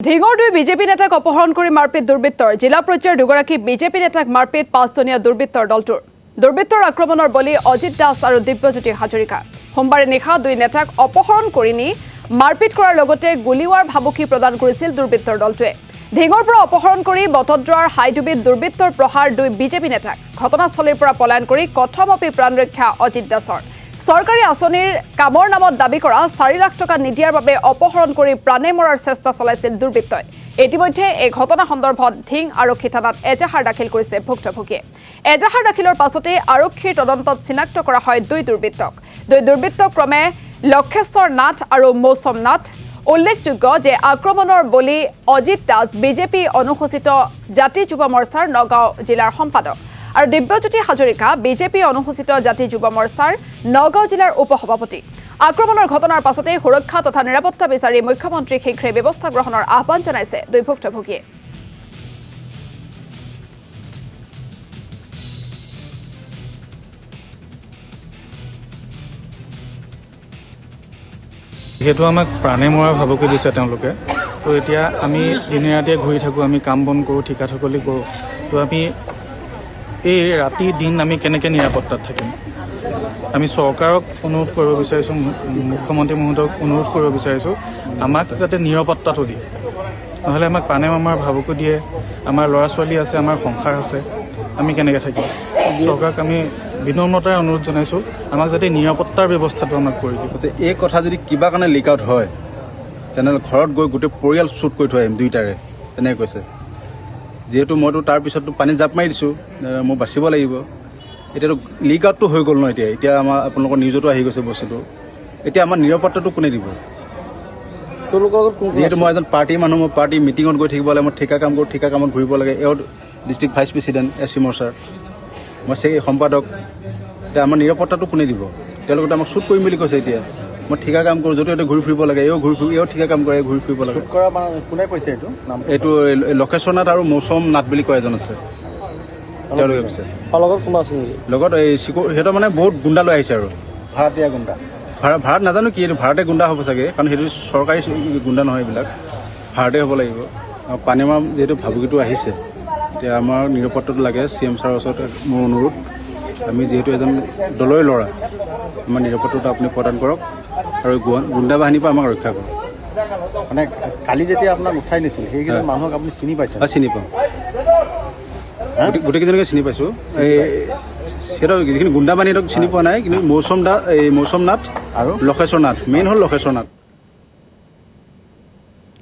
ঢিঙৰ দুই বিজেপি নেতাক অপহৰণ কৰি মাৰপিট দুৰ্বৃত্তৰ জিলা পৰ্যায়ৰ দুগৰাকী বিজেপি নেতাক মাৰপিট পাঁচজনীয়া দুৰ্বৃত্তৰ দলটোৰ দুৰ্বৃত্তৰ আক্ৰমণৰ বলি অজিত দাস আৰু দিব্যজ্যোতি হাজৰিকা সোমবাৰে নিশা দুই নেতাক অপহৰণ কৰি নি মাৰপিট কৰাৰ লগতে গুলীৱাৰ ভাবুকি প্ৰদান কৰিছিল দুৰ্বৃত্তৰ দলটোৱে ঢিঙৰ পৰা অপহৰণ কৰি বটদ্ৰাৰ হাইডুবিত দুৰ্বৃত্তৰ প্ৰহাৰ দুই বিজেপি নেতাক ঘটনাস্থলীৰ পৰা পলায়ন কৰি কথমপি প্ৰাণ ৰক্ষা অজিত দাসৰ সৰকাৰী আঁচনিৰ কামৰ নামত দাবী কৰা 4 লাখ টকা নিদিয়াৰ বাবে অপহৰণ কৰি প্ৰাণে মৰাৰ চেষ্টা চলাইছিল দুৰ্বৃত্তই ইতিমধ্যে এই ঘটনা সন্দৰ্ভত ঢিং আৰক্ষী থানাত এজাহাৰ দাখিল কৰিছে ভুক্তভোগীয়ে এজাহাৰ দাখিলৰ পাছতে আৰক্ষীৰ তদন্তত চিনাক্ত কৰা হয় দুই দুৰ্বৃত্তক ক্ৰমে লক্ষেশ্বৰ নাথ আৰু মৌচম নাথ উল্লেখযোগ্য যে আক্ৰমণৰ বলি অজিত দাস বিজেপি অনুসূচিত জাতি যুৱ মৰ্চাৰ নগাঁও জিলাৰ সম্পাদক আৰু দিব্যজ্যোতি হাজৰিকা বিজেপি অনুসূচিত জাতি যুৱ মৰ্চাৰ নগাঁও জিলাৰ উপসভাপতি আক্ৰমণৰ ঘটনাৰ পাছতে সুৰক্ষা তথা নিৰাপত্তা বিচাৰি মুখ্যমন্ত্ৰীক শীঘ্ৰে ব্যৱস্থা গ্ৰহণৰ আহ্বান জনাইছে দুই ভুক্তভোগীয়ে যেহেতু আমাক প্ৰাণে মৰাৰ ভাবুকি দিছে তেওঁলোকে তো এতিয়া আমি দিনে ৰাতিয়ে ঘূৰি থাকোঁ আমি কাম বন কৰোঁ ঠিকা ঠকলি কৰোঁ তো আমি এই ৰাতি দিন আমি কেনেকৈ নিৰাপত্তাত থাকিম আমি চৰকাৰক অনুৰোধ কৰিব বিচাৰিছোঁ মুখ্যমন্ত্ৰী মহোদয়ক অনুৰোধ কৰিব বিচাৰিছোঁ আমাক যাতে নিৰাপত্তাটো দিয়ে নহ'লে আমাক প্ৰাণে মামাৰ ভাবুকি দিয়ে আমাৰ ল'ৰা ছোৱালী আছে আমাৰ সংসাৰ আছে আমি কেনেকৈ থাকিম চৰকাৰক আমি বিনম্ৰতাৰে অনুৰোধ জনাইছোঁ আমাক যাতে নিৰাপত্তাৰ ব্যৱস্থাটো আমাক কৰি দিয়ে এই কথা যদি কিবা কাৰণে লিক আউট হয় তেনেহ'লে ঘৰত গৈ গোটেই পৰিয়াল শ্বুট কৰি থৈ আহিম দুইটাৰে তেনেকৈ কৈছে যিহেতু মইতো তাৰপিছততো পানীত জাপ মাৰি দিছোঁ মই বাচিব লাগিব এতিয়াতো লিক আউটটো হৈ গ'ল ন এতিয়া আমাৰ আপোনালোকৰ নিউজতো আহি গৈছে বস্তুটো এতিয়া আমাৰ নিৰাপত্তাটো কোনে দিব যিহেতু মই এজন পাৰ্টীৰ মানুহ মই পাৰ্টী মিটিঙত গৈ থাকিব লাগে মই ঠিকা কাম কৰোঁ ঠিকা কামত ঘূৰিব লাগে এওঁ ডিষ্ট্ৰিক্ট ভাইচ প্ৰেচিডেণ্ট SC মৰ্চাৰ মই সম্পাদক এতিয়া আমাৰ নিৰাপত্তাটো কোনে দিব তেওঁলোকে আমাক শ্বুট কৰিম বুলি কৈছে এতিয়া মই ঠিকা কাম কৰোঁ য'তে ত'তে ঘূৰি ফুৰিব লাগে এওঁ ঠিকা কাম কৰে ঘূৰি ফুৰিব লাগে কোনে কৈছে এইটো লক্ষেশ্বৰ নাথ আৰু মৌচম নাথ বুলি কোৱা এজন আছে তেওঁলোকে কৈছে লগত কোনোবা আছে নেকি লগত এই সিহঁতৰ মানে বহুত গুণ্ডা লৈ আহিছে আৰু ভাড়াতীয়া গুণ্ডা ভাড়াত নাজানো কি এইটো ভাড়াতে গুণ্ডা হ'ব চাগে কাৰণ সেইটো চৰকাৰী গুণ্ডা নহয় এইবিলাক ভাড়াতে হ'ব লাগিব আৰু পানীমাৰ যিহেতু ভাবুকিটো আহিছে এতিয়া আমাৰ নিৰাপত্তাটো লাগে CM ছাৰৰ ওচৰত মোৰ অনুৰোধ আমি যিহেতু এজন দলৰে ল'ৰা আমাৰ নিৰাপত্তাটো আপুনি প্ৰদান কৰক আৰু গুণ্ডা বাহিনীৰ পৰা আমাক ৰক্ষা কৰক মানে কালি যেতিয়া আপোনাক উঠাই নিছিল সেইকেইজন মানুহক আপুনি চিনি পাইছে চিনি পাওঁ গোটেইকেইজনকে চিনি পাইছোঁ এই সিহঁতৰ যিখিনি গুণ্ডা বাহিনী চিনি পোৱা নাই কিন্তু মৌচম নাথ আৰু লক্ষেশ্বৰ নাথ মেইন হ'ল লক্ষেশ্বৰ নাথ